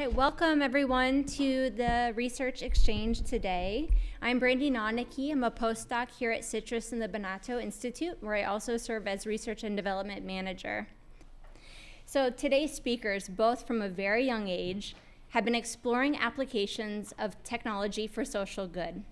Okay, welcome everyone to the Research Exchange today. I'm Brandy Nonnicki. I'm a postdoc here at Citrus and the Bonato Institute, where I also serve as Research and Development Manager. So today's speakers, both from a very young age, have been exploring applications of technology for social good.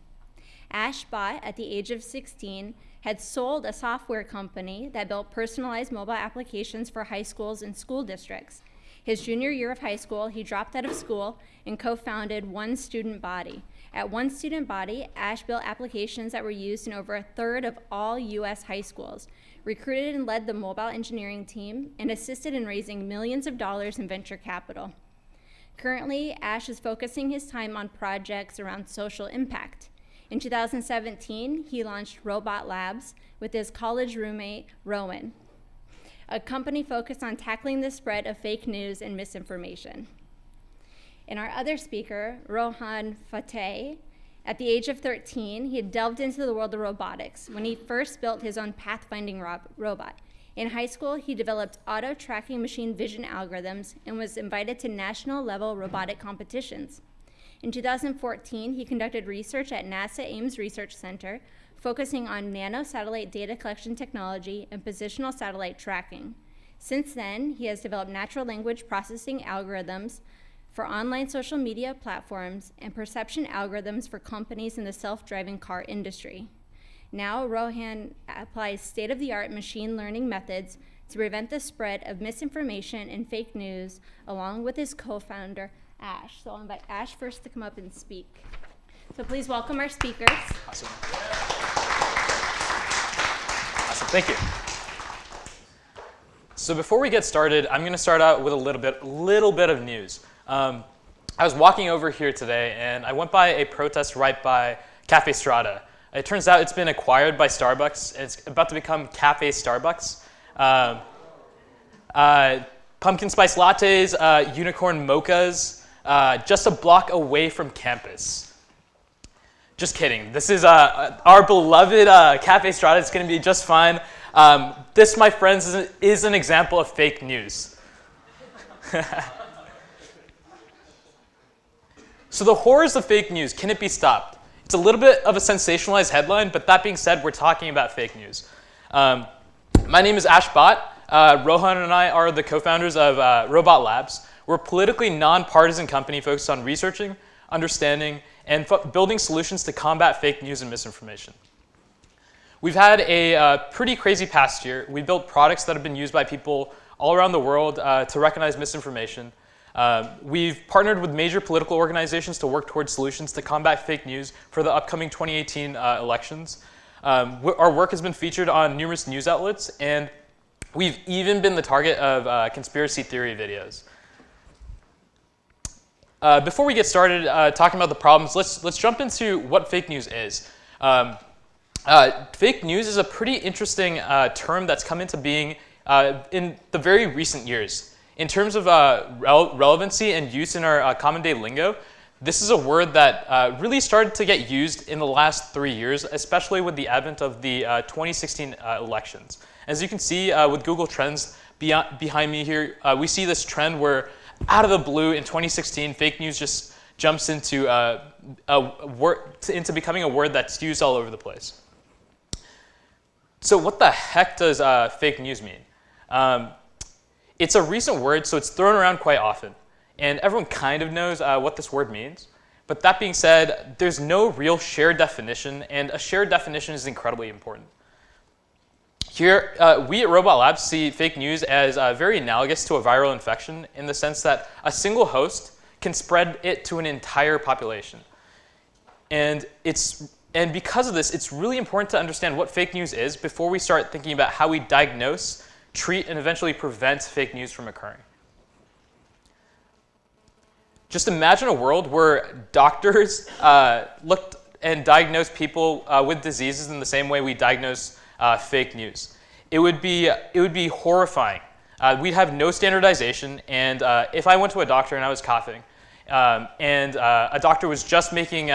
Ash Bhatt, at the age of 16, had sold a software company that built personalized mobile applications for high schools and school districts. His junior year of high school, he dropped out of school and co-founded One Student Body. At One Student Body, Ash built applications that were used in over a third of all US high schools, recruited and led the mobile engineering team, and assisted in raising millions of dollars in venture capital. Currently, Ash is focusing his time on projects around social impact. In 2017, he launched Robot Labs with his college roommate, Rowan, a company focused on tackling the spread of fake news and misinformation. And our other speaker, Rohan Fateh, at the age of 13, he had delved into the world of robotics when he first built his own pathfinding robot. In high school, he developed auto-tracking machine vision algorithms and was invited to national-level robotic competitions. In 2014, he conducted research at NASA Ames Research Center, focusing on nano-satellite data collection technology and positional satellite tracking. Since then, he has developed natural language processing algorithms for online social media platforms and perception algorithms for companies in the self-driving car industry. Now, Rohan applies state-of-the-art machine learning methods to prevent the spread of misinformation and fake news, along with his co-founder, Ash. So I'll invite Ash first to come up and speak. So please welcome our speakers. Awesome. Thank you. So before we get started, I'm going to start out with a little bit of news. I was walking over here today, and I went by a protest right by Cafe Strada. It turns out it's been acquired by Starbucks, and it's about to become Cafe Starbucks. Pumpkin spice lattes, unicorn mochas, just a block away from campus. Just kidding. This is our beloved Cafe Strada. It's going to be just fine. This, my friends, is an example of fake news. So the horrors of fake news, can it be stopped? It's a little bit of a sensationalized headline, but that being said, we're talking about fake news. My name is Ash Bhatt. Rohan and I are the co-founders of Robot Labs. We're a politically nonpartisan company focused on researching, understanding, and building solutions to combat fake news and misinformation. We've had a pretty crazy past year. We built products that have been used by people all around the world to recognize misinformation. We've partnered with major political organizations to work towards solutions to combat fake news for the upcoming 2018 elections. Our work has been featured on numerous news outlets, and we've even been the target of conspiracy theory videos. Before we get started talking about the problems, let's jump into what fake news is. Fake news is a pretty interesting term that's come into being in the very recent years. In terms of relevancy and use in our common day lingo, this is a word that really started to get used in the last 3 years, especially with the advent of the 2016 elections. As you can see with Google Trends behind me here, we see this trend where out of the blue in 2016, fake news just jumps into becoming a word that's used all over the place. So what the heck does fake news mean? It's a recent word, so it's thrown around quite often. And everyone kind of knows what this word means. But that being said, there's no real shared definition, and a shared definition is incredibly important. Here, we at Robot Labs see fake news as very analogous to a viral infection in the sense that a single host can spread it to an entire population. And because of this, it's really important to understand what fake news is before we start thinking about how we diagnose, treat, and eventually prevent fake news from occurring. Just imagine a world where doctors looked and diagnosed people with diseases in the same way we diagnose fake news. It would be horrifying. We'd have no standardization, and if I went to a doctor and I was coughing, and a doctor was just making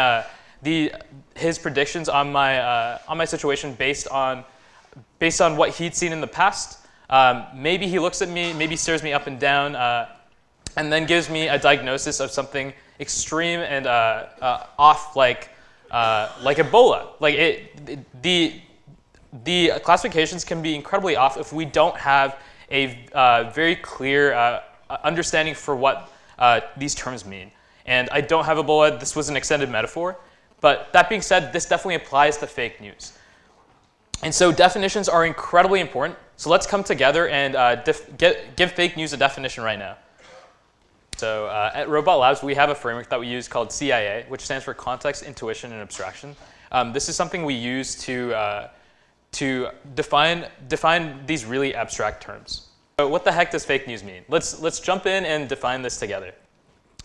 his predictions on my situation based on what he'd seen in the past, maybe he looks at me, maybe stares me up and down, and then gives me a diagnosis of something extreme and off, like Ebola. The classifications can be incredibly off if we don't have a very clear understanding for what these terms mean. And I don't have Ebola. This was an extended metaphor. But that being said, this definitely applies to fake news. And so definitions are incredibly important. So let's come together and give fake news a definition right now. So at Robot Labs, we have a framework that we use called CIA, which stands for Context, Intuition, and Abstraction. This is something we use to define these really abstract terms. So what the heck does fake news mean? Let's jump in and define this together.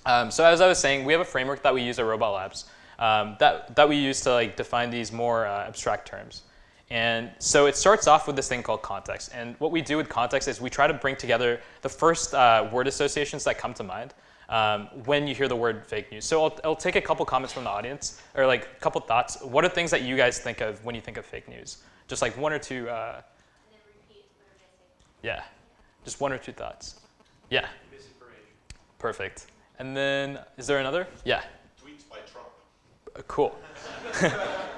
So as I was saying, we have a framework that we use at Robot Labs that we use to define these more abstract terms. And so it starts off with this thing called context. And what we do with context is we try to bring together the first word associations that come to mind when you hear the word fake news. So I'll take a couple comments from the audience, or a couple thoughts. What are things that you guys think of when you think of fake news? Just one or two. And then repeat what I say. Yeah, just one or two thoughts. Yeah. Misinformation. Perfect. And then, is there another? Yeah. Tweets by Trump. Cool.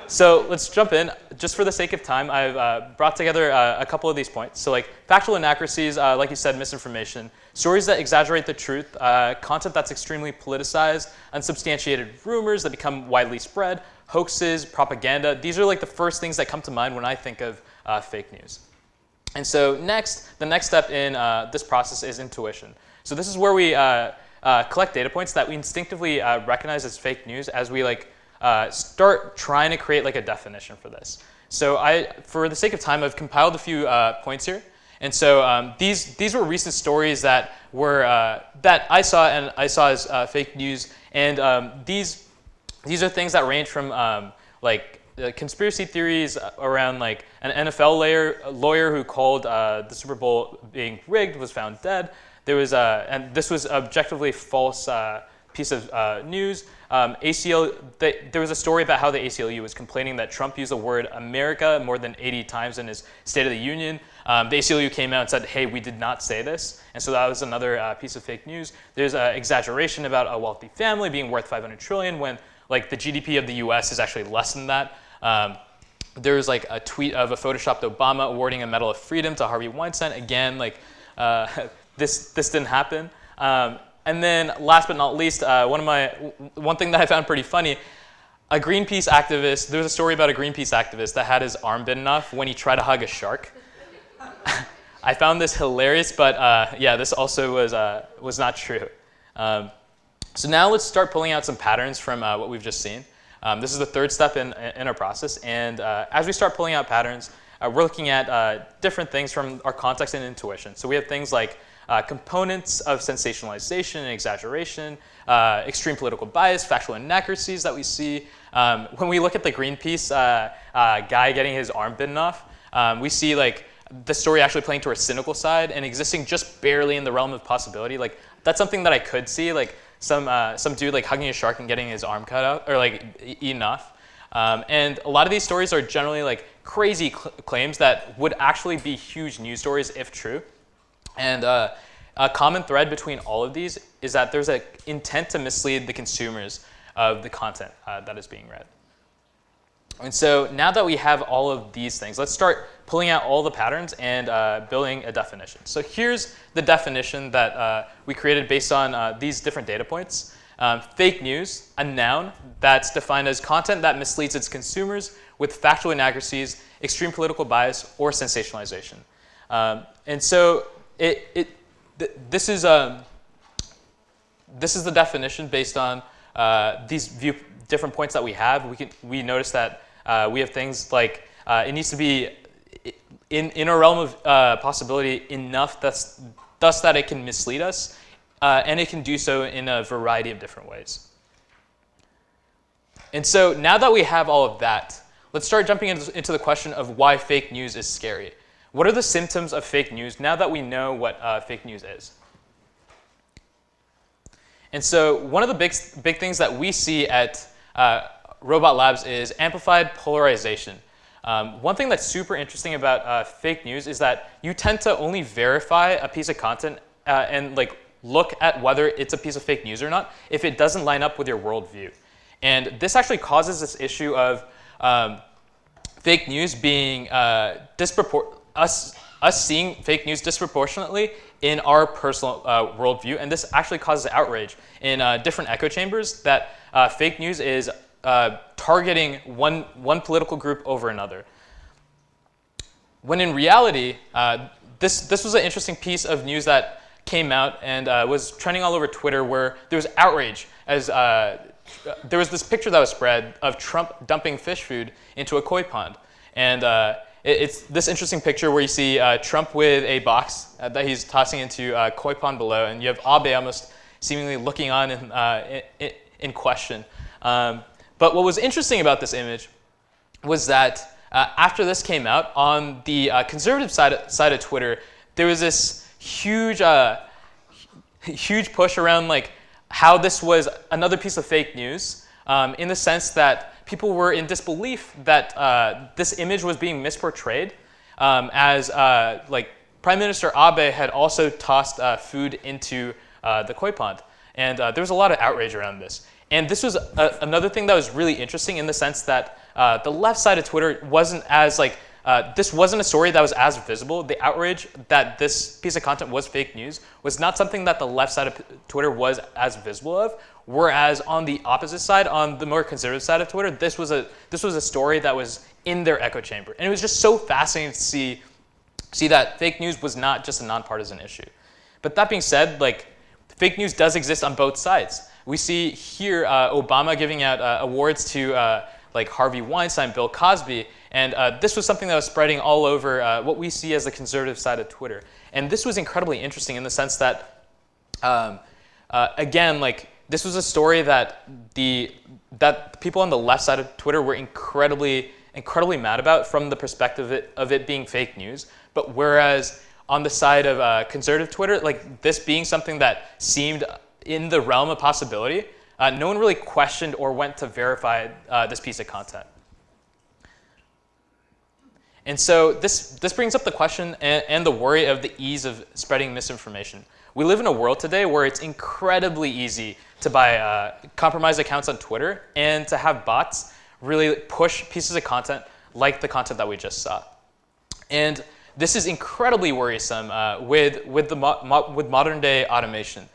So let's jump in. Just for the sake of time, I've brought together a couple of these points. So factual inaccuracies, like you said, misinformation, stories that exaggerate the truth, content that's extremely politicized, unsubstantiated rumors that become widely spread, hoaxes, propaganda. These are the first things that come to mind when I think of fake news. And so the next step in this process is intuition. So this is where we collect data points that we instinctively recognize as fake news as we start trying to create a definition for this. So for the sake of time, I've compiled a few points here. And so these were recent stories that I saw as fake news. And these are things that range from conspiracy theories around an NFL lawyer who called the Super Bowl being rigged was found dead. There was and this was objectively false piece of news. There was a story about how the ACLU was complaining that Trump used the word America more than 80 times in his State of the Union. The ACLU came out and said, hey, we did not say this. And so that was another piece of fake news. There's exaggeration about a wealthy family being worth $500 trillion when the GDP of the US is actually less than that. There was a tweet of a photoshopped Obama awarding a Medal of Freedom to Harvey Weinstein. Again, this didn't happen. And then last but not least, one thing that I found pretty funny, a Greenpeace activist, there was a story about a Greenpeace activist that had his arm bitten off when he tried to hug a shark. I found this hilarious, but yeah, this also was not true. So now let's start pulling out some patterns from what we've just seen. This is the third step in our process, and as we start pulling out patterns, we're looking at different things from our context and intuition. So we have things like components of sensationalization and exaggeration, extreme political bias, factual inaccuracies that we see. When we look at the Greenpeace guy getting his arm bitten off, we see the story actually playing to our cynical side and existing just barely in the realm of possibility. That's something that I could see, some dude hugging a shark and getting his arm cut out or eaten off. And a lot of these stories are generally crazy claims that would actually be huge news stories if true. And a common thread between all of these is that there's an intent to mislead the consumers of the content that is being read. And so now that we have all of these things, let's start pulling out all the patterns and building a definition. So here's the definition that we created based on these different data points. Fake news, a noun that's defined as content that misleads its consumers with factual inaccuracies, extreme political bias, or sensationalization. And so this is the definition based on these different points that we have. We notice that we have things like it needs to be in a realm of possibility enough thus that it can mislead us, and it can do so in a variety of different ways. And so now that we have all of that, let's start jumping into the question of why fake news is scary. What are the symptoms of fake news now that we know what fake news is? And so one of the big things that we see at Robot Labs is amplified polarization. One thing that's super interesting about fake news is that you tend to only verify a piece of content and look at whether it's a piece of fake news or not if it doesn't line up with your worldview. And this actually causes this issue of fake news being us seeing fake news disproportionately in our personal worldview, and this actually causes outrage in different echo chambers that fake news is targeting one political group over another. When in reality, this was an interesting piece of news that came out and was trending all over Twitter, where there was outrage as there was this picture that was spread of Trump dumping fish food into a koi pond. And it's this interesting picture where you see Trump with a box that he's tossing into a koi pond below, and you have Abe almost seemingly looking on in question. But what was interesting about this image was that after this came out, on the conservative side of Twitter, there was this huge push around like how this was another piece of fake news, in the sense that people were in disbelief that this image was being misportrayed, as like Prime Minister Abe had also tossed food into the koi pond. And there was a lot of outrage around this. And this was another thing that was really interesting in the sense that the left side of Twitter wasn't as like, this wasn't a story that was as visible. The outrage that this piece of content was fake news was not something that the left side of Twitter was as visible of. Whereas on the opposite side, on the more conservative side of Twitter, this was a story that was in their echo chamber. And it was just so fascinating to see that fake news was not just a nonpartisan issue. But that being said, like, fake news does exist on both sides. We see here Obama giving out awards to like Harvey Weinstein, Bill Cosby, and this was something that was spreading all over what we see as the conservative side of Twitter. And this was incredibly interesting in the sense that, again, like, this was a story that that people on the left side of Twitter were incredibly mad about from the perspective of it being fake news. But whereas on the side of conservative Twitter, like this being something that seemed in the realm of possibility, no one really questioned or went to verify this piece of content. And so this brings up the question and the worry of the ease of spreading misinformation. We live in a world today where it's incredibly easy to buy compromised accounts on Twitter and to have bots really push pieces of content like the content that we just saw. And this is incredibly worrisome with modern day automation.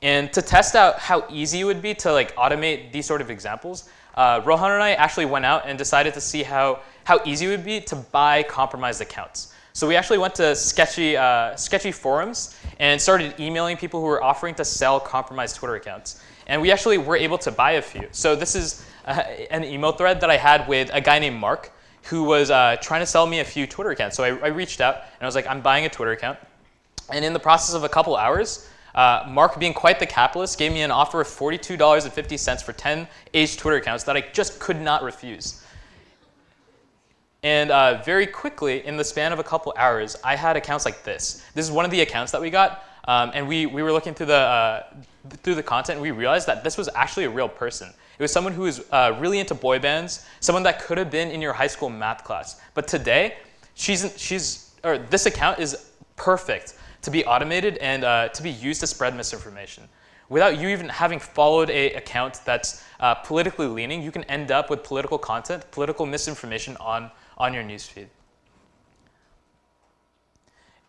And to test out how easy it would be to like automate these sort of examples, Rohan and I actually went out and decided to see how easy it would be to buy compromised accounts. So we actually went to sketchy forums and started emailing people who were offering to sell compromised Twitter accounts. And we actually were able to buy a few. So this is an email thread that I had with a guy named Mark who was trying to sell me a few Twitter accounts. So I reached out and I was like, I'm buying a Twitter account. And in the process of a couple hours, Mark, being quite the capitalist, gave me an offer of $42.50 for 10 aged Twitter accounts that I just could not refuse. And very quickly, in the span of a couple hours, I had accounts like this. This is one of the accounts that we got, and we were looking through the content, and we realized that this was actually a real person. It was someone who was really into boy bands, someone that could have been in your high school math class. But today, this account is perfect to be automated and to be used to spread misinformation. Without you even having followed an account that's politically leaning, you can end up with political content, political misinformation on your newsfeed.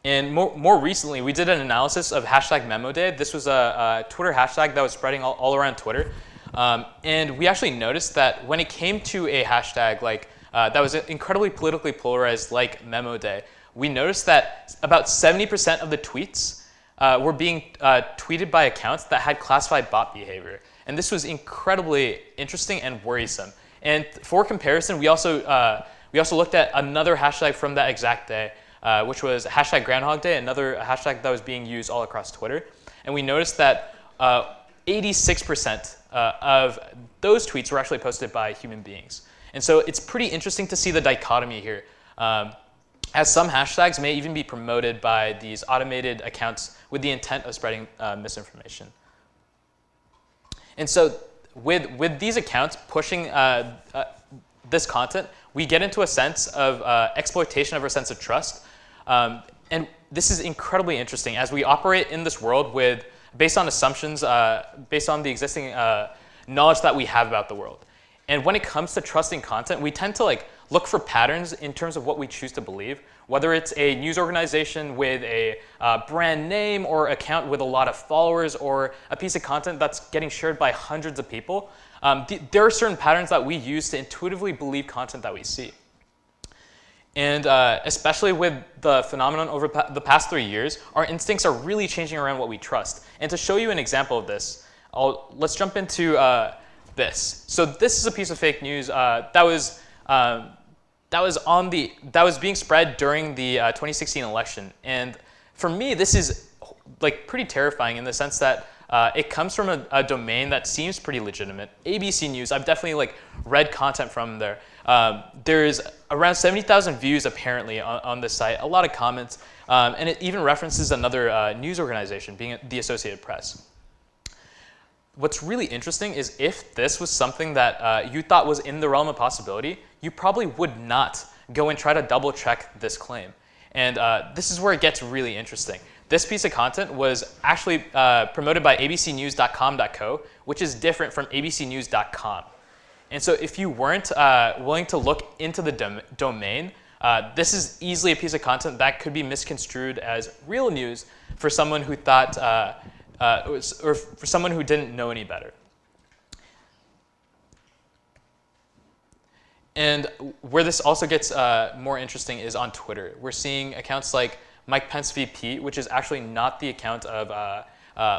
And more recently, we did an analysis of hashtag Memo Day. This was a Twitter hashtag that was spreading all around Twitter. And we actually noticed that when it came to a hashtag like that was incredibly politically polarized, like Memo Day, we noticed that about 70% of the tweets were being tweeted by accounts that had classified bot behavior. And this was incredibly interesting and worrisome. And for comparison, we also looked at another hashtag from that exact day, which was hashtag Groundhog Day, another hashtag that was being used all across Twitter. And we noticed that 86% of those tweets were actually posted by human beings. And so it's pretty interesting to see the dichotomy here, as some hashtags may even be promoted by these automated accounts with the intent of spreading misinformation. And so with these accounts pushing this content, we get into a sense of exploitation of our sense of trust. And this is incredibly interesting as we operate in this world with based on assumptions, based on the existing knowledge that we have about the world. And when it comes to trusting content, we tend to look for patterns in terms of what we choose to believe, whether it's a news organization with a brand name or account with a lot of followers or a piece of content that's getting shared by hundreds of people. There are certain patterns that we use to intuitively believe content that we see. And especially with the phenomenon over the past 3 years, our instincts are really changing around what we trust. And to show you an example of this, let's jump into this. So this is a piece of fake news that was being spread during the 2016 election. And for me, this is pretty terrifying in the sense that it comes from a domain that seems pretty legitimate. ABC News, I've definitely read content from there. There's around 70,000 views apparently on this site, a lot of comments, and it even references another news organization, being the Associated Press. What's really interesting is if this was something that you thought was in the realm of possibility, you probably would not go and try to double check this claim. And this is where it gets really interesting. This piece of content was actually promoted by abcnews.com.co, which is different from abcnews.com. And so if you weren't willing to look into the domain, this is easily a piece of content that could be misconstrued as real news for someone who thought, or for someone who didn't know any better. And where this also gets more interesting is on Twitter. We're seeing accounts like Mike Pence VP, which is actually not the account of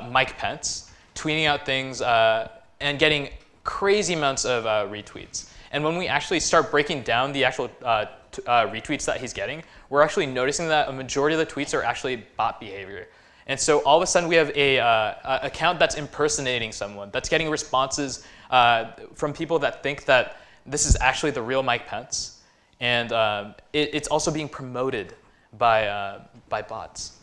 Mike Pence, tweeting out things and getting crazy amounts of retweets. And when we actually start breaking down the actual retweets that he's getting, we're actually noticing that a majority of the tweets are actually bot behavior. And so all of a sudden we have a account that's impersonating someone, that's getting responses from people that think that this is actually the real Mike Pence. And it's also being promoted by bots.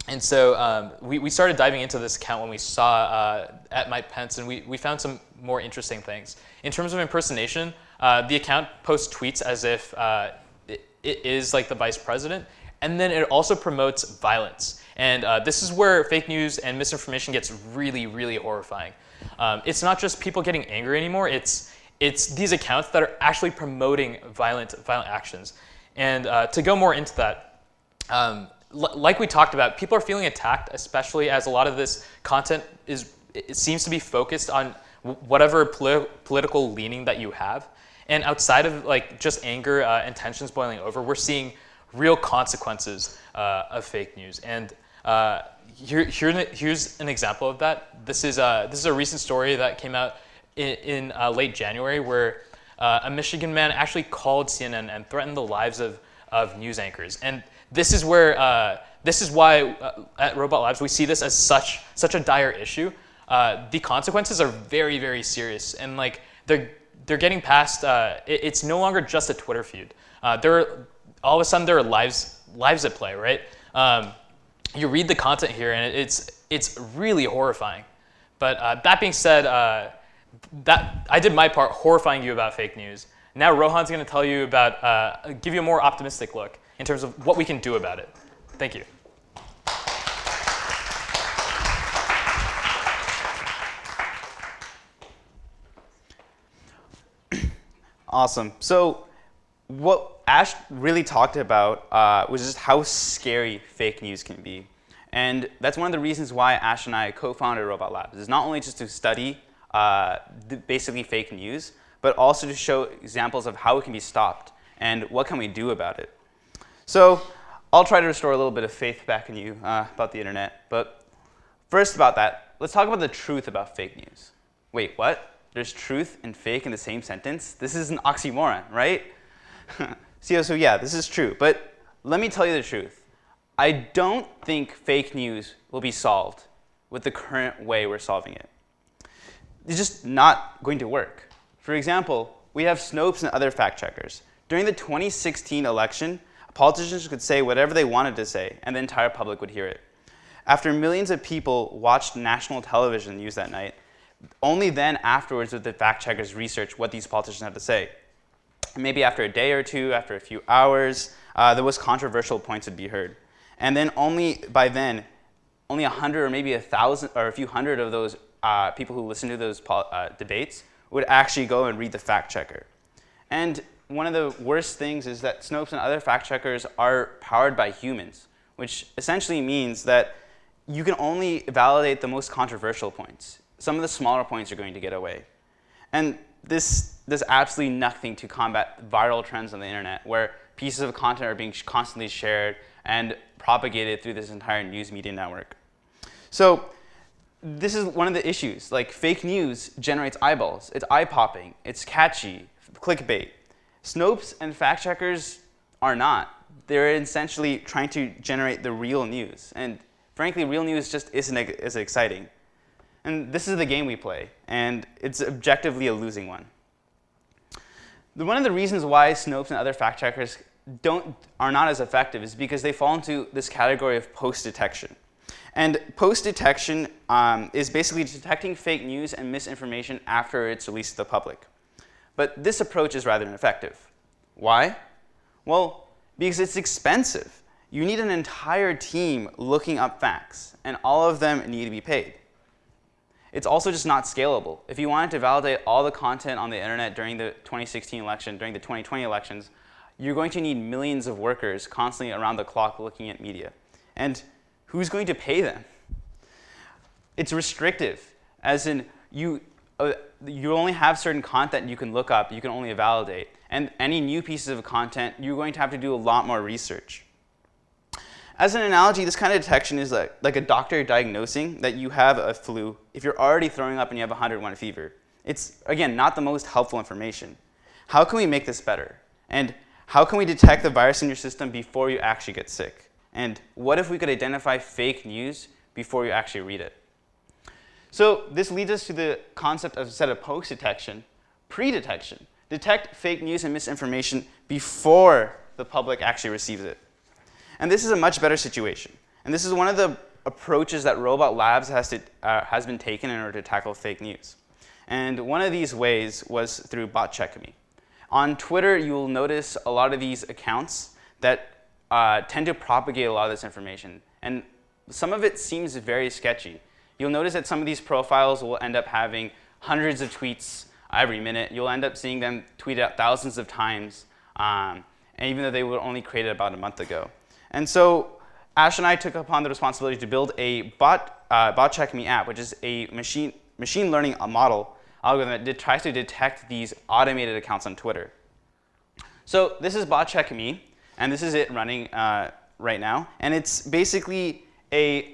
And so we started diving into this account when we saw at Mike Pence, and we found some more interesting things. In terms of impersonation, the account posts tweets as if it is like the vice president, and then it also promotes violence. And this is where fake news and misinformation gets really, really horrifying. It's not just people getting angry anymore, it's these accounts that are actually promoting violent actions. And to go more into that, like we talked about, people are feeling attacked, especially as a lot of this content it seems to be focused on whatever political leaning that you have. And outside of just anger and tensions boiling over, we're seeing real consequences of fake news. And here's an example of that. This is a recent story that came out in late January where a Michigan man actually called CNN and threatened the lives of news anchors. And this is where this is why at Robot Labs we see this as such a dire issue. The consequences are very, very serious, and they're getting past. It's no longer just a Twitter feud. All of a sudden there are lives at play, right? You read the content here, and it's really horrifying. But that being said, that I did my part horrifying you about fake news. Now Rohan's going to tell you about, give you a more optimistic look in terms of what we can do about it. Thank you. Awesome. So what Ash really talked about was just how scary fake news can be. And that's one of the reasons why Ash and I co-founded Robot Labs. It's not only just to study basically fake news, but also to show examples of how it can be stopped and what can we do about it. So I'll try to restore a little bit of faith back in you about the internet. But first about that, let's talk about the truth about fake news. Wait, what? There's truth and fake in the same sentence? This is an oxymoron, right? So yeah, this is true. But let me tell you the truth. I don't think fake news will be solved with the current way we're solving it. It's just not going to work. For example, we have Snopes and other fact checkers. During the 2016 election, politicians could say whatever they wanted to say, and the entire public would hear it. After millions of people watched national television news that night, only then afterwards would the fact checkers research what these politicians had to say. Maybe after a day or two, after a few hours, the most controversial points would be heard. And then only by then only 100 or maybe 1,000 or a few hundred of those people who listen to those debates would actually go and read the fact checker. And one of the worst things is that Snopes and other fact checkers are powered by humans, which essentially means that you can only validate the most controversial points. Some of the smaller points are going to get away. And this does absolutely nothing to combat viral trends on the internet, where pieces of content are being constantly shared and propagated through this entire news media network. So this is one of the issues. Like, fake news generates eyeballs. It's eye-popping. It's catchy. Clickbait. Snopes and fact checkers are not. They're essentially trying to generate the real news. And frankly, real news just isn't as exciting. And this is the game we play, and it's objectively a losing one. One of the reasons why Snopes and other fact checkers are not as effective is because they fall into this category of post-detection. And post-detection is basically detecting fake news and misinformation after it's released to the public. But this approach is rather ineffective. Why? Well, because it's expensive. You need an entire team looking up facts, and all of them need to be paid. It's also just not scalable. If you wanted to validate all the content on the internet during the 2016 election, during the 2020 elections, you're going to need millions of workers constantly around the clock looking at media. And who's going to pay them? It's restrictive, as in you only have certain content you can look up, you can only validate. And any new pieces of content, you're going to have to do a lot more research. As an analogy, this kind of detection is like a doctor diagnosing that you have a flu if you're already throwing up and you have 101 fever. It's, again, not the most helpful information. How can we make this better? And how can we detect the virus in your system before you actually get sick? And what if we could identify fake news before you actually read it? So this leads us to the concept of, instead of post-detection, pre-detection. Detect fake news and misinformation before the public actually receives it. And this is a much better situation. And this is one of the approaches that Robot Labs has been taken in order to tackle fake news. And one of these ways was through bot check me. On Twitter, you will notice a lot of these accounts that tend to propagate a lot of this information. And some of it seems very sketchy. You'll notice that some of these profiles will end up having hundreds of tweets every minute. You'll end up seeing them tweeted out thousands of times, and even though they were only created about a month ago. And so Ash and I took upon the responsibility to build a bot check me app, which is a machine learning model algorithm that tries to detect these automated accounts on Twitter. So this is bot check me, and this is it running right now. And it's basically a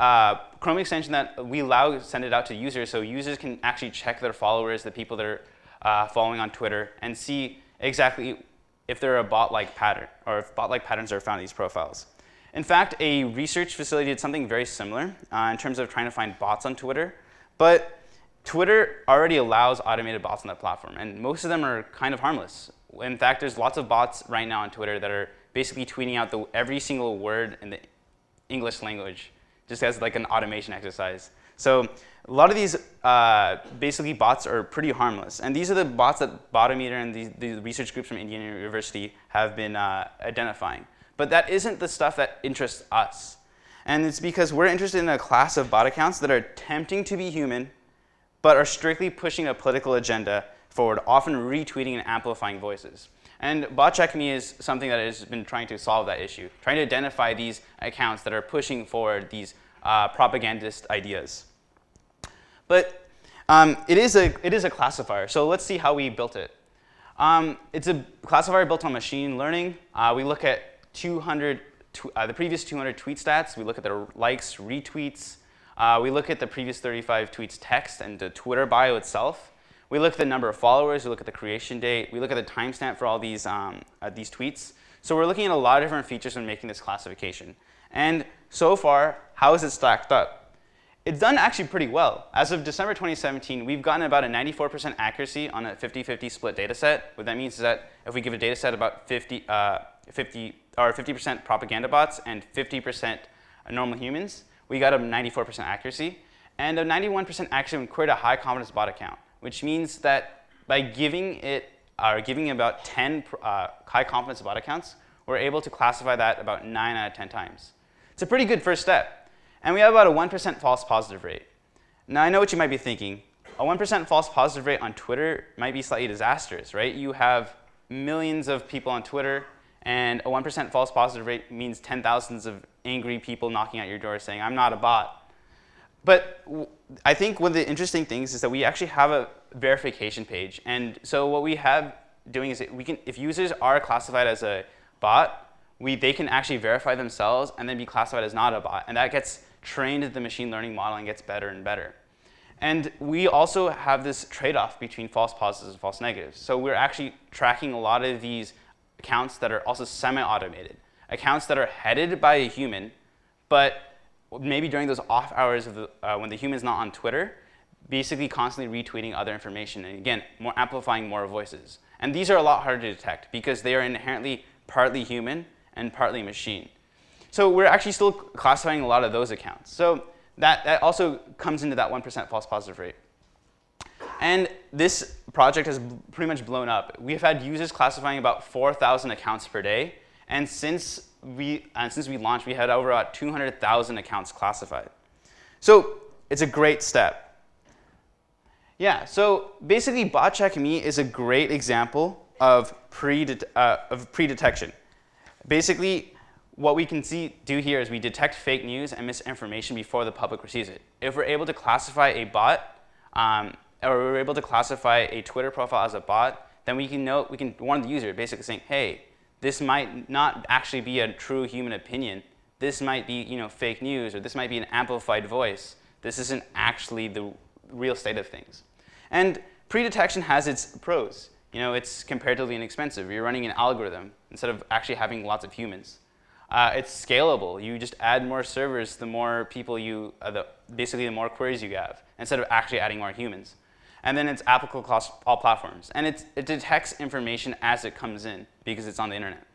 Chrome extension that we send it out to users, so users can actually check their followers, the people that are following on Twitter, and see exactly if they're a bot-like pattern, or if bot-like patterns are found in these profiles. In fact, a research facility did something very similar in terms of trying to find bots on Twitter. But Twitter already allows automated bots on that platform, and most of them are kind of harmless. In fact, there's lots of bots right now on Twitter that are basically tweeting out every single word in the English language, just as like an automation exercise. So a lot of these basically bots are pretty harmless. And these are the bots that Botometer and the research groups from Indiana University have been identifying. But that isn't the stuff that interests us. And it's because we're interested in a class of bot accounts that are attempting to be human, but are strictly pushing a political agenda forward, often retweeting and amplifying voices. And Bot Check Me is something that has been trying to solve that issue, trying to identify these accounts that are pushing forward these propagandist ideas. But it is a classifier, so let's see how we built it. It's a classifier built on machine learning. We look at the previous 200 tweet stats. We look at their likes, retweets. We look at the previous 35 tweets text and the Twitter bio itself. We look at the number of followers. We look at the creation date. We look at the timestamp for all these tweets. So we're looking at a lot of different features when making this classification. And so far, how is it stacked up? It's done actually pretty well. As of December 2017, we've gotten about a 94% accuracy on a 50-50 split data set. What that means is that if we give a data set about 50% propaganda bots and 50% normal humans, we got a 94% accuracy. And a 91% accuracy when queried a high confidence bot account, which means that by giving about 10 high confidence bot accounts, we're able to classify that about 9 out of 10 times. It's a pretty good first step. And we have about a 1% false positive rate. Now, I know what you might be thinking. A 1% false positive rate on Twitter might be slightly disastrous, right? You have millions of people on Twitter, and a 1% false positive rate means 10,000s of angry people knocking at your door saying, I'm not a bot. But I think one of the interesting things is that we actually have a verification page. And so what we have doing is that if users are classified as a bot, they can actually verify themselves and then be classified as not a bot. And that gets trained in the machine learning model and gets better and better. And we also have this trade-off between false positives and false negatives. So we're actually tracking a lot of these accounts that are also semi-automated, accounts that are headed by a human, but maybe during those off hours of when the human's not on Twitter, basically constantly retweeting other information, and again, amplifying more voices. And these are a lot harder to detect because they are inherently partly human and partly machine. So we're actually still classifying a lot of those accounts. So that also comes into that 1% false positive rate. And this project has pretty much blown up. We've had users classifying about 4,000 accounts per day. And since we launched, we had over about 200,000 accounts classified. So it's a great step. Yeah, so basically BotCheckMe is a great example of pre-detection. Basically, what we can do here is we detect fake news and misinformation before the public receives it. If we're able to classify a bot, or we're able to classify a Twitter profile as a bot, then we can warn the user, basically saying, hey, this might not actually be a true human opinion. This might be, fake news, or this might be an amplified voice. This isn't actually the real state of things. And pre-detection has its pros. It's comparatively inexpensive. You're running an algorithm instead of actually having lots of humans. It's scalable. You just add more servers, the more people basically the more queries you have, instead of actually adding more humans. And then it's applicable across all platforms. And it detects information as it comes in because it's on the internet.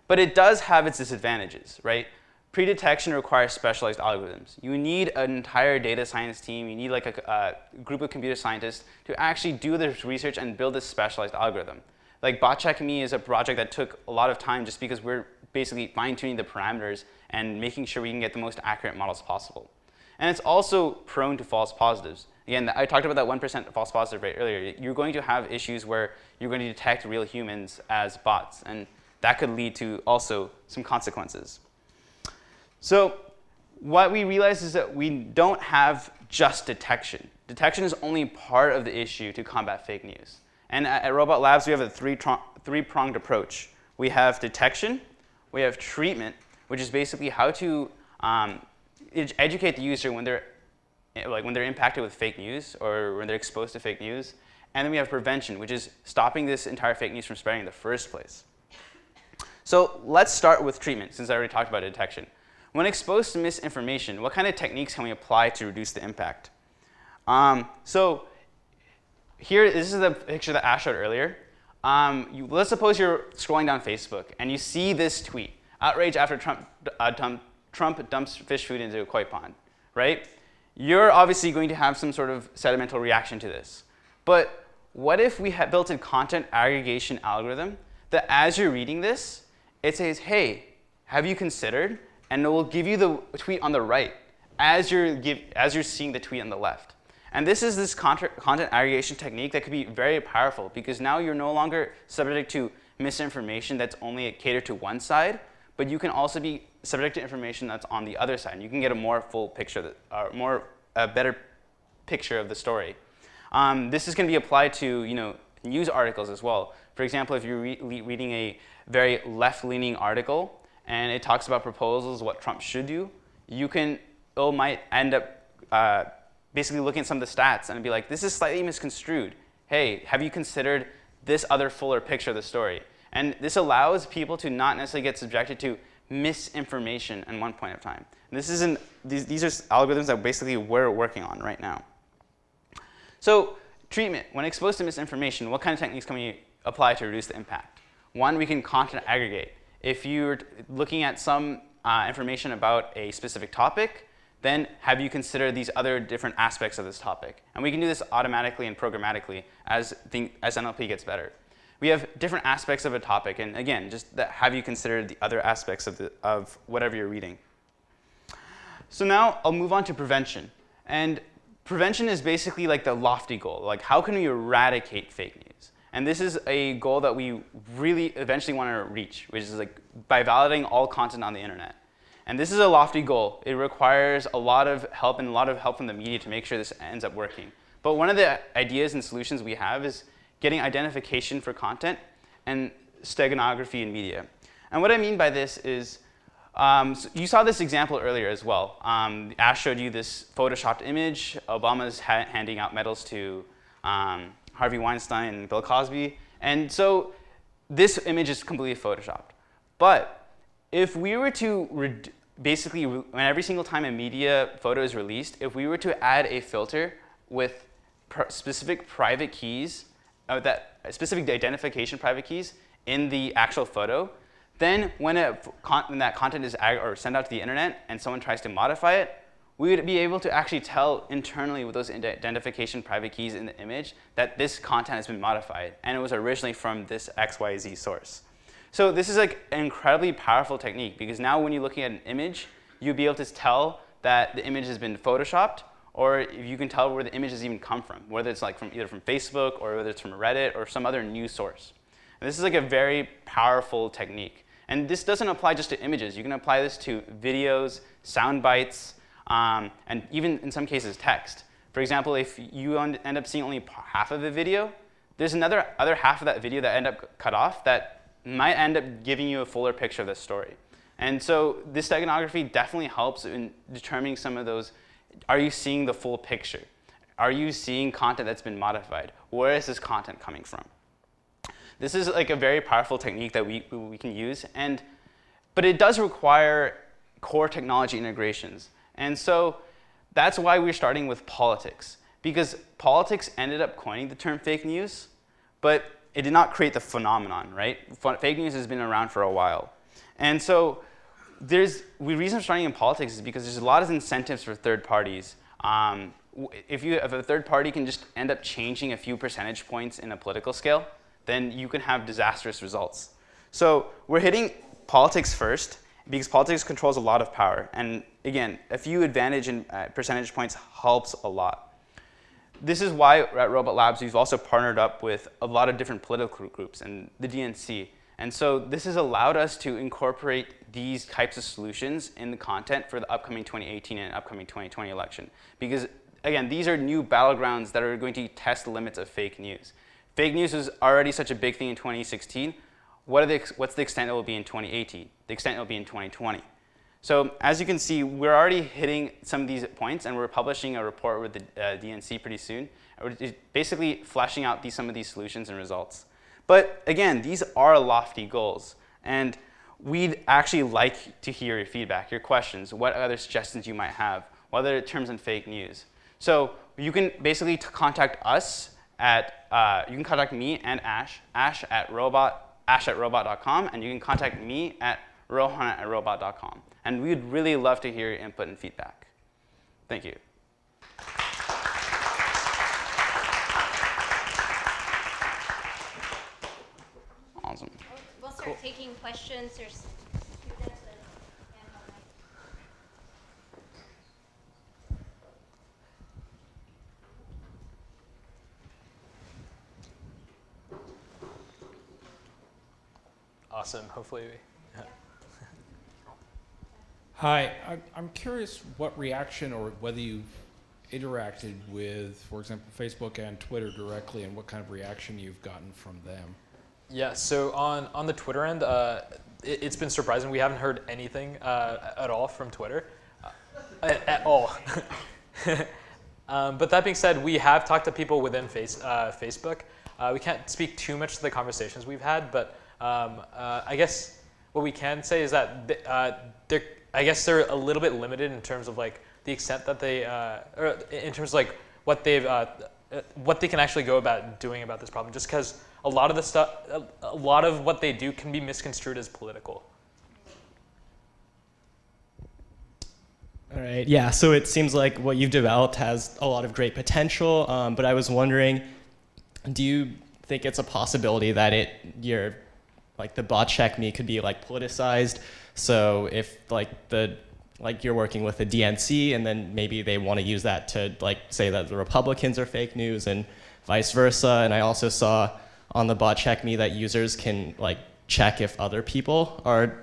But it does have its disadvantages, right? Pre-detection requires specialized algorithms. You need an entire data science team. You need like a group of computer scientists to actually do this research and build this specialized algorithm. Like BotCheckMe is a project that took a lot of time just because we're basically fine-tuning the parameters and making sure we can get the most accurate models possible. And it's also prone to false positives. Again, I talked about that 1% false positive rate earlier. You're going to have issues where you're going to detect real humans as bots, and that could lead to also some consequences. So what we realized is that we don't have just detection. Detection is only part of the issue to combat fake news. And at Robot Labs, we have a three-pronged approach. We have detection, we have treatment, which is basically how to educate the user when they're impacted with fake news or when they're exposed to fake news. And then we have prevention, which is stopping this entire fake news from spreading in the first place. So let's start with treatment, since I already talked about detection. When exposed to misinformation, what kind of techniques can we apply to reduce the impact? So here, this is the picture that Ash showed earlier. Let's suppose you're scrolling down Facebook and you see this tweet: outrage after Trump dumps fish food into a koi pond, right? You're obviously going to have some sort of sentimental reaction to this. But what if we had built a content aggregation algorithm that as you're reading this, it says, hey, have you considered? And it will give you the tweet on the right as you're seeing the tweet on the left. And this is this content aggregation technique that could be very powerful because now you're no longer subject to misinformation that's only catered to one side, but you can also be subject to information that's on the other side. And you can get a more full picture, a better picture of the story. This is going to be applied to news articles as well. For example, if you're reading a very left-leaning article and it talks about proposals, what Trump should do, it might end up basically looking at some of the stats and be like, this is slightly misconstrued. Hey, have you considered this other fuller picture of the story? And this allows people to not necessarily get subjected to misinformation at one point of time. These are algorithms that basically we're working on right now. So treatment, when exposed to misinformation, what kind of techniques can we apply to reduce the impact? One, we can content aggregate. If you're looking at some information about a specific topic, then have you considered these other different aspects of this topic? And we can do this automatically and programmatically as NLP gets better. We have different aspects of a topic, and again, just have you considered the other aspects of whatever you're reading? So now I'll move on to prevention. And prevention is basically like the lofty goal. Like, how can we eradicate fake news? And this is a goal that we really eventually want to reach, which is like by validating all content on the internet. And this is a lofty goal. It requires a lot of help and a lot of help from the media to make sure this ends up working. But one of the ideas and solutions we have is getting identification for content and steganography in media. And what I mean by this is, so you saw this example earlier as well. Ash showed you this photoshopped image. Obama's handing out medals to Harvey Weinstein and Bill Cosby. And so this image is completely photoshopped. But if we were to basically, when every single time a media photo is released, if we were to add a filter with specific private keys, specific identification private keys in the actual photo, then when that content is sent out to the internet and someone tries to modify it, we would be able to actually tell internally with those identification private keys in the image that this content has been modified and it was originally from this XYZ source. So this is like an incredibly powerful technique because now when you're looking at an image, you'll be able to tell that the image has been photoshopped, or if you can tell where the image has even come from, whether it's like either from Facebook or whether it's from Reddit or some other news source. And this is like a very powerful technique. And this doesn't apply just to images. You can apply this to videos, sound bites, and even in some cases text. For example, if you end up seeing only half of a video, there's other half of that video that end up cut off that might end up giving you a fuller picture of the story. And so this steganography definitely helps in determining some of those. Are you seeing the full picture? Are you seeing content that's been modified? Where is this content coming from? This is like a very powerful technique that we can use, but it does require core technology integrations. And so that's why we're starting with politics, because politics ended up coining the term fake news, but it did not create the phenomenon, right? Fake news has been around for a while. And so the reason for starting in politics is because there's a lot of incentives for third parties. If a third party can just end up changing a few percentage points in a political scale, then you can have disastrous results. So we're hitting politics first because politics controls a lot of power. And again, a few advantage in percentage points helps a lot. This is why at Robot Labs we've also partnered up with a lot of different political groups and the DNC. And so this has allowed us to incorporate these types of solutions in the content for the upcoming 2018 and upcoming 2020 election. Because again, these are new battlegrounds that are going to test the limits of fake news. Fake news was already such a big thing in 2016. What's the extent it will be in 2018? The extent it will be in 2020. So as you can see, we're already hitting some of these points, and we're publishing a report with the DNC pretty soon. We're basically fleshing out some of these solutions and results. But again, these are lofty goals, and we'd actually like to hear your feedback, your questions, what other suggestions you might have, whether in terms of fake news. So you can basically contact us you can contact me and Ash at robot.com, and you can contact me at rohan@robot.com. And we'd really love to hear your input and feedback. Thank you. Awesome. We'll start taking questions. There's students and Awesome. Hopefully we... Hi, I'm curious what reaction or whether you've interacted with, for example, Facebook and Twitter directly, and what kind of reaction you've gotten from them. Yeah, so on the Twitter end, it's been surprising. We haven't heard anything at all from Twitter, at all. But that being said, we have talked to people within Facebook. We can't speak too much to the conversations we've had, but I guess what we can say is that they're a little bit limited in terms of like the extent that they, or in terms of like what they can actually go about doing about this problem. Just because a lot of what they do can be misconstrued as political. All right, yeah, so it seems like what you've developed has a lot of great potential, but I was wondering, do you think it's a possibility that the bot check me could be like politicized? So if like the like you're working with the DNC, and then maybe they want to use that to like say that the Republicans are fake news and vice versa. And I also saw on the bot check me that users can like check if other people are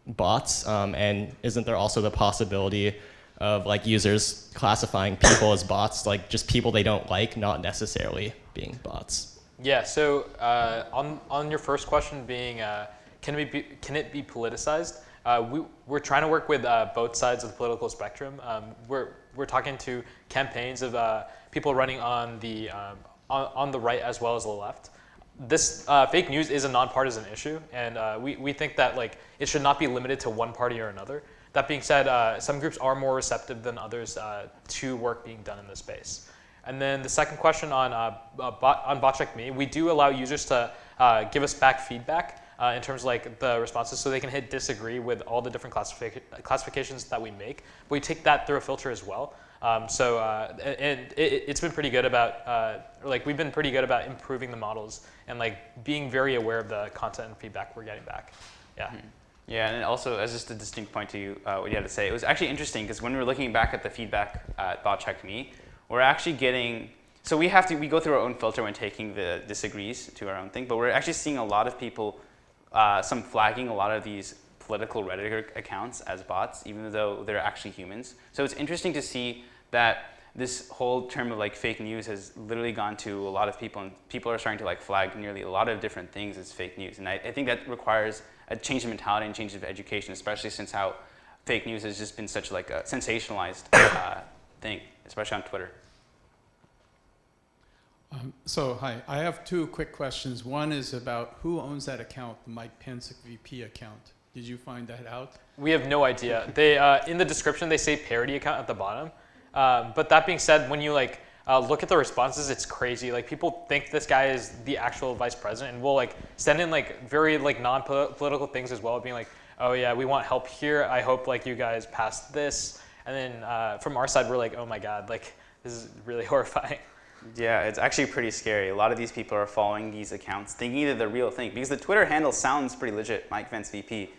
bots, and isn't there also the possibility of like users classifying people as bots, like just people they don't like, not necessarily being bots? Yeah, so on your first question being, can it be politicized? We're trying to work with both sides of the political spectrum. We're talking to campaigns of people running on the right as well as the left. This fake news is a nonpartisan issue, and we think that like it should not be limited to one party or another. That being said, some groups are more receptive than others to work being done in this space. And then the second question on BotCheckMe, we do allow users to give us back feedback in terms of like the responses, so they can hit disagree with all the different classifications that we make. But we take that through a filter as well. It's been pretty good about, we've been pretty good about improving the models and like being very aware of the content and feedback we're getting back. Yeah. Mm-hmm. Yeah, and also as just a distinct point to you, what you had to say, it was actually interesting because when we were looking back at the feedback at BotCheckMe, we're actually getting, so we go through our own filter when taking the disagrees to our own thing, but we're actually seeing a lot of people, some flagging a lot of these political Reddit accounts as bots, even though they're actually humans. So it's interesting to see that this whole term of like fake news has literally gone to a lot of people, and people are starting to like flag nearly a lot of different things as fake news. And I think that requires a change of mentality and change of education, especially since how fake news has just been such like a sensationalized thing, especially on Twitter. So hi, I have two quick questions. One is about who owns that account, the Mike Pence VP account. Did you find that out? We have no idea. They in the description they say parody account at the bottom. But that being said, when you like look at the responses, it's crazy. Like people think this guy is the actual vice president, and we'll like send in like very like non-political things as well, being like, oh yeah, we want help here. I hope like you guys pass this. And then from our side, we're like, oh my god, like this is really horrifying. Yeah, it's actually pretty scary. A lot of these people are following these accounts thinking they're the real thing because the Twitter handle sounds pretty legit, Mike Pence VP.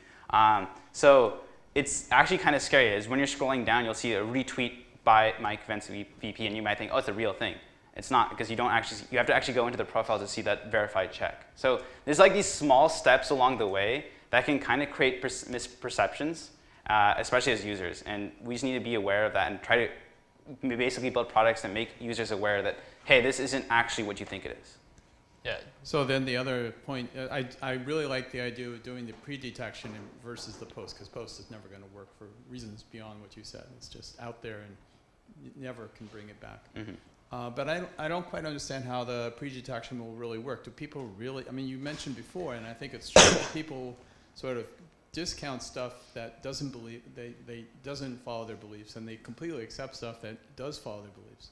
So it's actually kind of scary. Is when you're scrolling down, you'll see a retweet by Mike Pence VP, and you might think, oh, it's a real thing. It's not, because you have to actually go into the profile to see that verified check. So there's like these small steps along the way that can kind of create misperceptions, especially as users. And we just need to be aware of that and try to basically build products that make users aware that, hey, this isn't actually what you think it is. Yeah. So then the other point, I really like the idea of doing the pre-detection versus the post, because post is never going to work for reasons beyond what you said. It's just out there and you never can bring it back. Mm-hmm. But I don't quite understand how the pre-detection will really work. Do people really, I mean, you mentioned before, and I think it's true, that people sort of discount stuff that doesn't follow their beliefs, and they completely accept stuff that does follow their beliefs.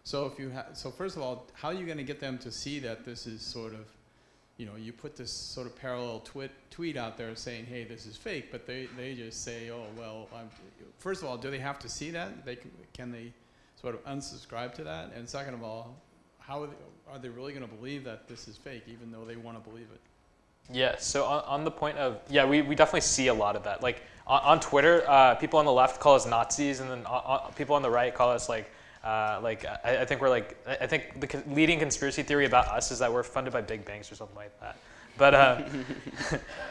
So so first of all, how are you going to get them to see that this is sort of, you put this sort of parallel tweet out there saying, hey, this is fake, but they just say, oh, well, first of all, do they have to see that? Can they sort of unsubscribe to that? And second of all, how are they really going to believe that this is fake, even though they want to believe it? Yeah, so on the point of, yeah, we definitely see a lot of that. Like on Twitter, people on the left call us Nazis, and then people on the right call us I think the leading conspiracy theory about us is that we're funded by big banks or something like that. But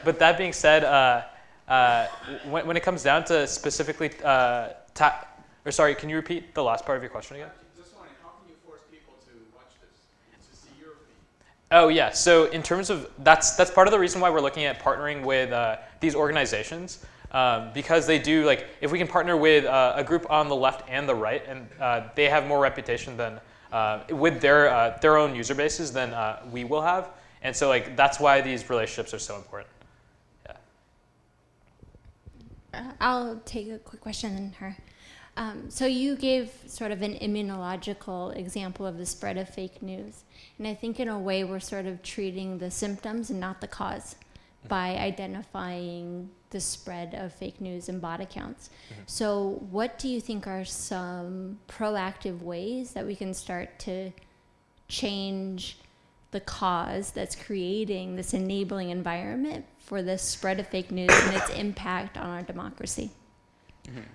but that being said, when it comes down to specifically sorry, can you repeat the last part of your question again? Just wondering, how can you force people to watch this, to see your feed? Oh yeah, so in terms of that's part of the reason why we're looking at partnering with these organizations. Because they do, like, if we can partner with a group on the left and the right, and they have more reputation than with their own user bases than we will have, and so like that's why these relationships are so important. Yeah. I'll take a quick question in her. So you gave sort of an immunological example of the spread of fake news, and I think in a way we're sort of treating the symptoms and not the cause by identifying the spread of fake news and bot accounts. Mm-hmm. So what do you think are some proactive ways that we can start to change the cause that's creating this enabling environment for the spread of fake news and its impact on our democracy?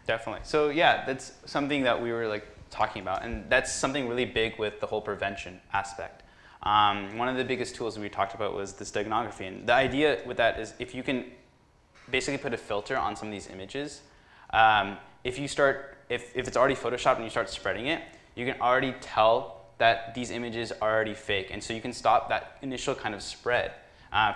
Definitely. So yeah, that's something that we were like talking about, and that's something really big with the whole prevention aspect. One of the biggest tools we talked about was the steganography, and the idea with that is if you can basically put a filter on some of these images, if it's already photoshopped and you start spreading it, you can already tell that these images are already fake, and so you can stop that initial kind of spread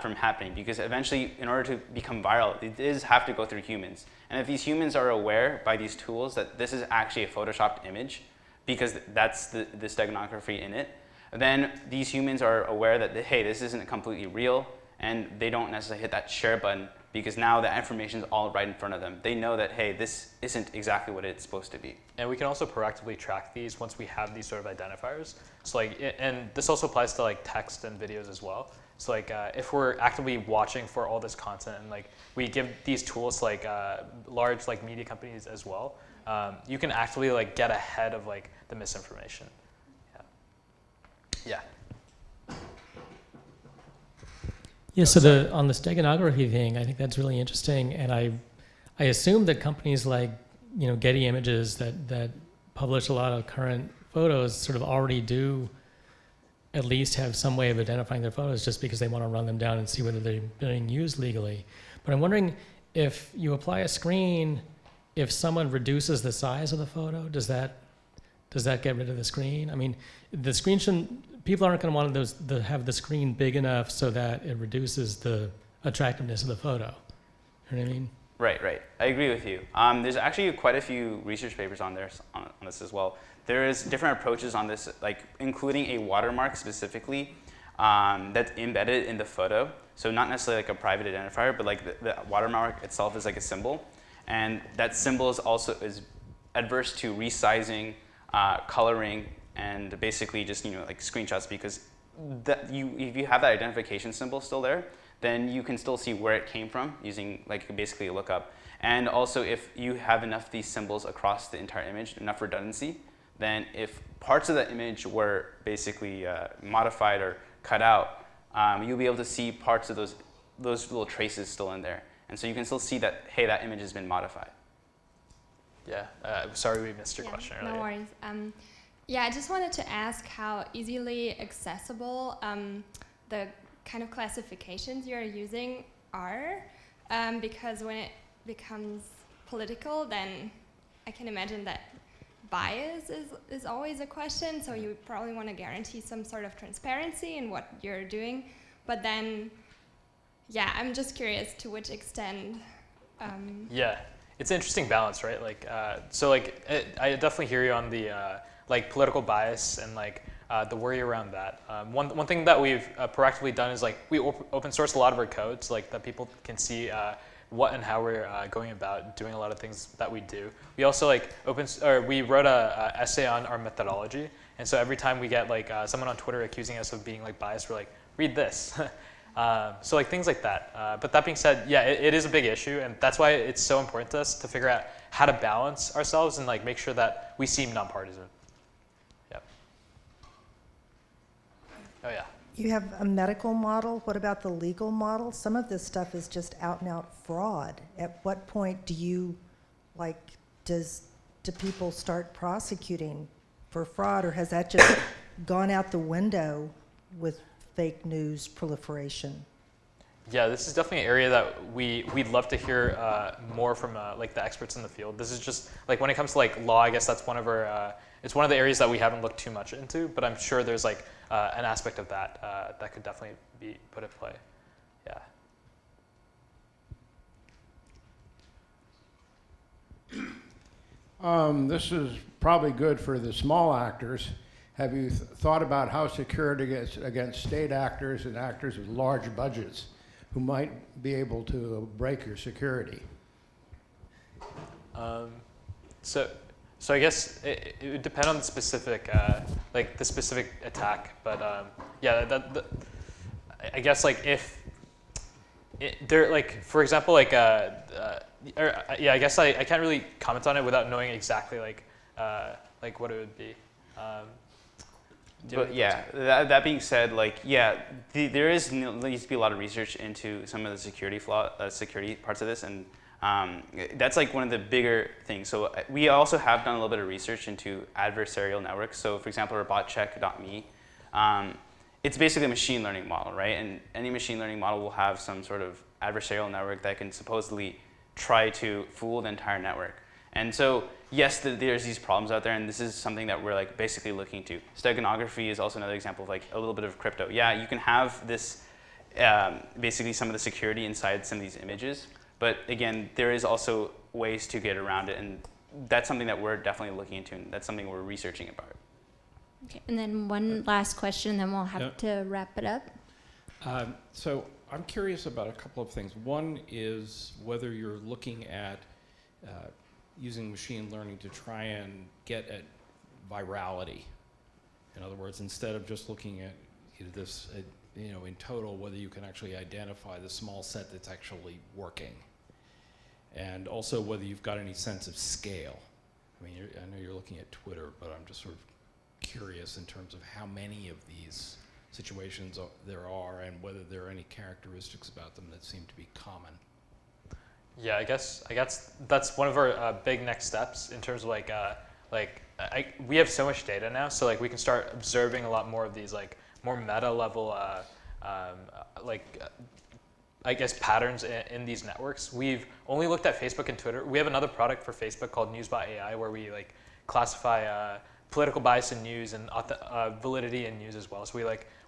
from happening, because eventually, in order to become viral, it does have to go through humans. And if these humans are aware by these tools that this is actually a photoshopped image, because that's the steganography in it, then these humans are aware that, hey, this isn't completely real, and they don't necessarily hit that share button, because now the information is all right in front of them. They know that, hey, this isn't exactly what it's supposed to be. And we can also proactively track these once we have these sort of identifiers. So like, and this also applies to like text and videos as well. So like, if we're actively watching for all this content, and like we give these tools to like large like media companies as well, you can actively like get ahead of like the misinformation. Yeah. Yeah, so on the steganography thing, I think that's really interesting, and I assume that companies like Getty Images that publish a lot of current photos sort of already do at least have some way of identifying their photos, just because they want to run them down and see whether they're being used legally. But I'm wondering if you apply a screen, if someone reduces the size of the photo, does that get rid of the screen? I mean, the screen shouldn't. People aren't going to want to have the screen big enough so that it reduces the attractiveness of the photo. You know what I mean? Right. I agree with you. There's actually quite a few research papers on this as well. There is different approaches on this, like including a watermark specifically that's embedded in the photo. So not necessarily like a private identifier, but like the watermark itself is like a symbol, and that symbol is adverse to resizing, coloring, and basically just like screenshots, because if you have that identification symbol still there, then you can still see where it came from using like basically a lookup. And also, if you have enough of these symbols across the entire image, enough redundancy, then if parts of the image were basically modified or cut out, you'll be able to see parts of those little traces still in there. And so you can still see that, hey, that image has been modified. Yeah. Sorry we missed your question earlier. No worries. Yeah, I just wanted to ask how easily accessible the kind of classifications you're using are, because when it becomes political, then I can imagine that bias is always a question, so you probably want to guarantee some sort of transparency in what you're doing. But then, yeah, I'm just curious to which extent. Yeah, it's an interesting balance, right? Like, so like, I definitely hear you on the like political bias and like the worry around that. One thing that we've proactively done is like we open source a lot of our code, so like that people can see what and how we're going about doing a lot of things that we do. We also like we wrote a essay on our methodology, and so every time we get like someone on Twitter accusing us of being like biased, we're like, read this. So like things like that. But that being said, yeah, it is a big issue, and that's why it's so important to us to figure out how to balance ourselves and like make sure that we seem nonpartisan. Yep. Oh yeah. You have a medical model. What about the legal model? Some of this stuff is just out and out fraud. At what point do people start prosecuting for fraud, or has that just gone out the window with fake news proliferation? Yeah, this is definitely an area that we'd love to hear more from like the experts in the field. This is just like when it comes to like law, I guess that's one of our it's one of the areas that we haven't looked too much into, but I'm sure there's like an aspect of that that could definitely be put in play. Yeah. This is probably good for the small actors. Have you thought about how security against state actors and actors with large budgets who might be able to break your security? So I guess it would depend on the specific, like the specific attack. But yeah, I guess like if they're like, for example, like yeah, I guess I can't really comment on it without knowing exactly like what it would be. But yeah, that being said, like yeah, there needs to be a lot of research into some of the security parts of this, and That's like one of the bigger things. So we also have done a little bit of research into adversarial networks. So for example, our botcheck.me, it's basically a machine learning model, right? And any machine learning model will have some sort of adversarial network that can supposedly try to fool the entire network. And so yes, there's these problems out there, and this is something that we're like basically looking to. Steganography is also another example of like a little bit of crypto. Yeah, you can have this, basically some of the security inside some of these images, but again, there is also ways to get around it, and that's something that we're definitely looking into, and that's something we're researching about. Okay, and then one last question, then we'll have to wrap it up. So I'm curious about a couple of things. One is whether you're looking at using machine learning to try and get at virality. In other words, instead of just looking at this, in total, whether you can actually identify the small set that's actually working. And also whether you've got any sense of scale. I mean, I know you're looking at Twitter, but I'm just sort of curious in terms of how many of these situations there are and whether there are any characteristics about them that seem to be common. Yeah, I guess that's one of our big next steps in terms of we have so much data now, so like we can start observing a lot more of these like more meta level I guess patterns in these networks. We've only looked at Facebook and Twitter. We have another product for Facebook called Newsbot AI where we like classify political bias in news and validity in news as well. So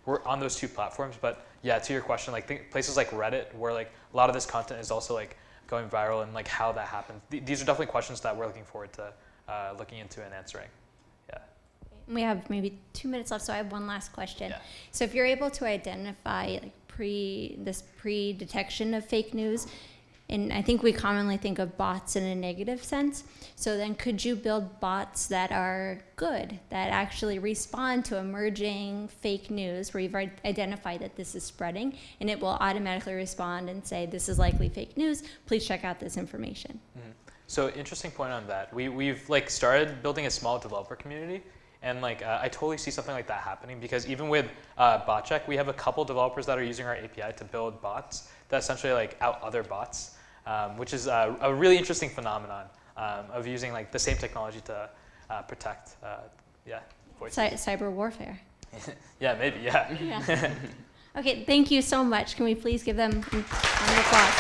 we're on those two platforms. But yeah, to your question, like places like Reddit where like a lot of this content is also like going viral and like how that happens. These are definitely questions that we're looking forward to looking into and answering. Yeah. We have maybe 2 minutes left, so I have one last question. Yeah. So if you're able to identify like pre-detection of fake news, and I think we commonly think of bots in a negative sense, so then could you build bots that are good, that actually respond to emerging fake news where you've identified that this is spreading, and it will automatically respond and say, this is likely fake news, please check out this information? Mm-hmm. So interesting point on that. We've like started building a small developer community, and like I totally see something like that happening because even with BotCheck, we have a couple developers that are using our API to build bots that essentially like out other bots, which is a really interesting phenomenon of using like the same technology to protect, voices. Cyber warfare. Yeah, maybe, yeah. Yeah. Okay, thank you so much. Can we please give them a round of applause?